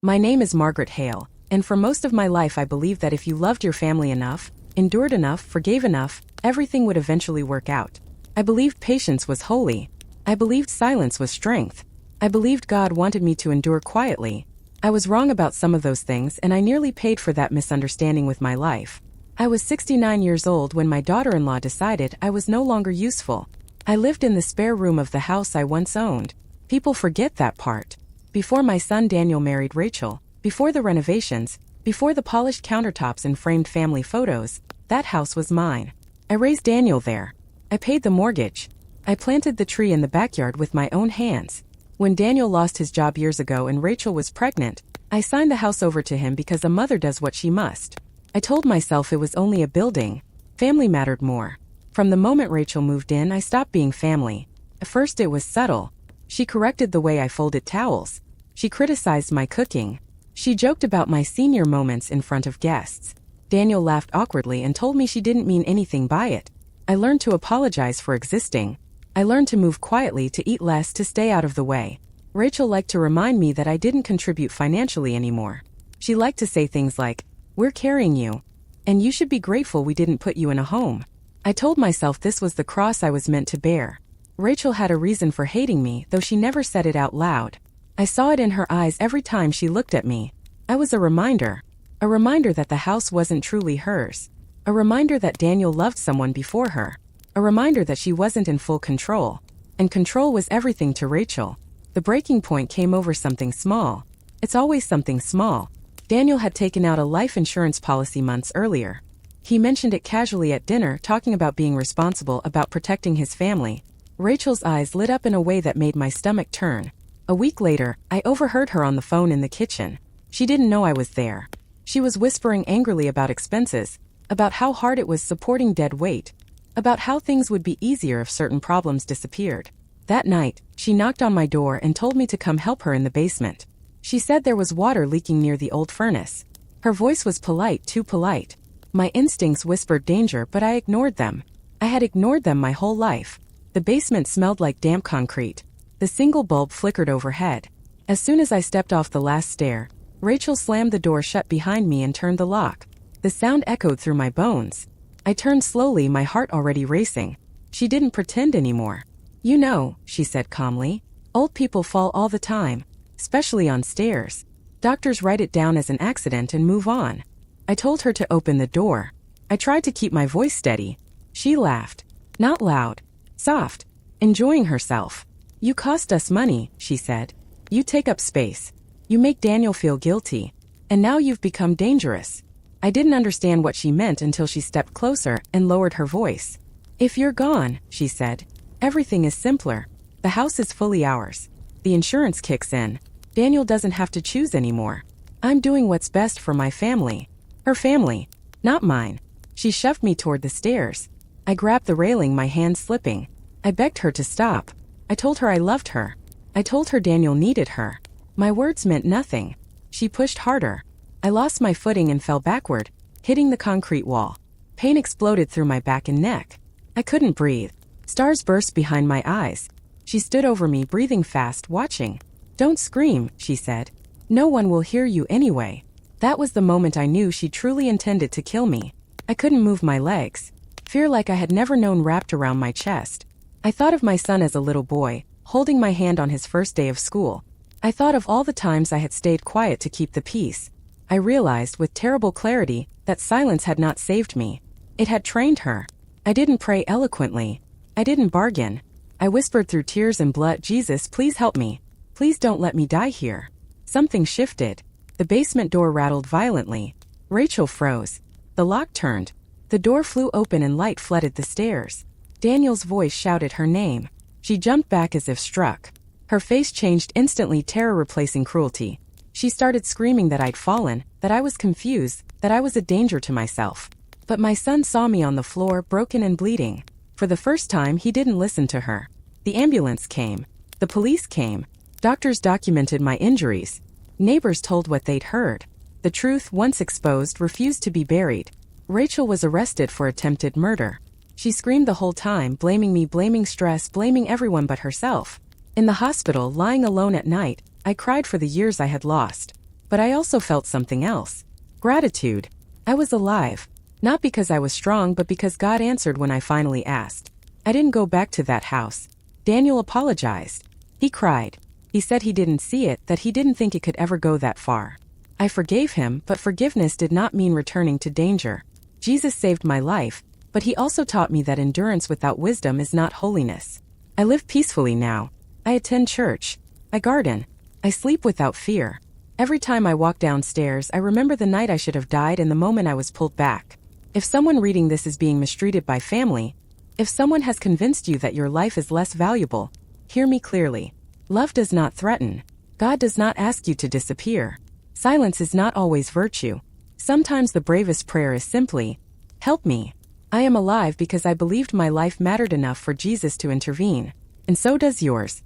My name is Margaret Hale, and for most of my life I believed that if you loved your family enough, endured enough, forgave enough, everything would eventually work out. I believed patience was holy. I believed silence was strength. I believed God wanted me to endure quietly. I was wrong about some of those things, and I nearly paid for that misunderstanding with my life. I was 69 years old when my daughter-in-law decided I was no longer useful. I lived in the spare room of the house I once owned. People forget that part. Before my son Daniel married Rachel, before the renovations, before the polished countertops and framed family photos, that house was mine. I raised Daniel there. I paid the mortgage. I planted the tree in the backyard with my own hands. When Daniel lost his job years ago and Rachel was pregnant, I signed the house over to him because a mother does what she must. I told myself it was only a building. Family mattered more. From the moment Rachel moved in, I stopped being family. At first it was subtle. She corrected the way I folded towels. She criticized my cooking. She joked about my senior moments in front of guests. Daniel laughed awkwardly and told me she didn't mean anything by it. I learned to apologize for existing. I learned to move quietly, to eat less, to stay out of the way. Rachel liked to remind me that I didn't contribute financially anymore. She liked to say things like, "We're carrying you, and you should be grateful we didn't put you in a home." I told myself this was the cross I was meant to bear. Rachel had a reason for hating me, though she never said it out loud. I saw it in her eyes every time she looked at me. I was a reminder that the house wasn't truly hers. A reminder that Daniel loved someone before her. A reminder that she wasn't in full control. And control was everything to Rachel. The breaking point came over something small. It's always something small. Daniel had taken out a life insurance policy months earlier. He mentioned it casually at dinner, talking about being responsible, about protecting his family. Rachel's eyes lit up in a way that made my stomach turn. A week later, I overheard her on the phone in the kitchen. She didn't know I was there. She was whispering angrily about expenses, about how hard it was supporting dead weight, about how things would be easier if certain problems disappeared. That night, she knocked on my door and told me to come help her in the basement. She said there was water leaking near the old furnace. Her voice was polite, too polite. My instincts whispered danger, but I ignored them. I had ignored them my whole life. The basement smelled like damp concrete. The single bulb flickered overhead. As soon as I stepped off the last stair, Rachel slammed the door shut behind me and turned the lock. The sound echoed through my bones. I turned slowly, my heart already racing. She didn't pretend anymore. "You know," she said calmly, "old people fall all the time, especially on stairs. Doctors write it down as an accident and move on." I told her to open the door. I tried to keep my voice steady. She laughed. Not loud. Soft. Enjoying herself. "You cost us money," she said. "You take up space. You make Daniel feel guilty. And now you've become dangerous." I didn't understand what she meant until she stepped closer and lowered her voice. "If you're gone," she said, "everything is simpler. The house is fully ours. The insurance kicks in. Daniel doesn't have to choose anymore. I'm doing what's best for my family. Her family, not mine." She shoved me toward the stairs. I grabbed the railing, my hand slipping. I begged her to stop. I told her I loved her. I told her Daniel needed her. My words meant nothing. She pushed harder. I lost my footing and fell backward, hitting the concrete wall. Pain exploded through my back and neck. I couldn't breathe. Stars burst behind my eyes. She stood over me, breathing fast, watching. "Don't scream," she said. "No one will hear you anyway." That was the moment I knew she truly intended to kill me. I couldn't move my legs. Fear like I had never known wrapped around my chest. I thought of my son as a little boy, holding my hand on his first day of school. I thought of all the times I had stayed quiet to keep the peace. I realized with terrible clarity that silence had not saved me. It had trained her. I didn't pray eloquently. I didn't bargain. I whispered through tears and blood, "Jesus, please help me. Please don't let me die here." Something shifted. The basement door rattled violently. Rachel froze. The lock turned. The door flew open and light flooded the stairs. Daniel's voice shouted her name. She jumped back as if struck. Her face changed instantly, terror replacing cruelty. She started screaming that I'd fallen, that I was confused, that I was a danger to myself. But my son saw me on the floor, broken and bleeding. For the first time, he didn't listen to her. The ambulance came. The police came. Doctors documented my injuries. Neighbors told what they'd heard. The truth, once exposed, refused to be buried. Rachel was arrested for attempted murder. She screamed the whole time, blaming me, blaming stress, blaming everyone but herself. In the hospital, lying alone at night, I cried for the years I had lost. But I also felt something else. Gratitude. I was alive. Not because I was strong, but because God answered when I finally asked. I didn't go back to that house. Daniel apologized. He cried. He said he didn't see it, that he didn't think it could ever go that far. I forgave him, but forgiveness did not mean returning to danger. Jesus saved my life, but he also taught me that endurance without wisdom is not holiness. I live peacefully now. I attend church. I garden. I sleep without fear. Every time I walk downstairs, I remember the night I should have died and the moment I was pulled back. If someone reading this is being mistreated by family, if someone has convinced you that your life is less valuable, hear me clearly. Love does not threaten. God does not ask you to disappear. Silence is not always virtue. Sometimes the bravest prayer is simply, "Help me." I am alive because I believed my life mattered enough for Jesus to intervene. And so does yours.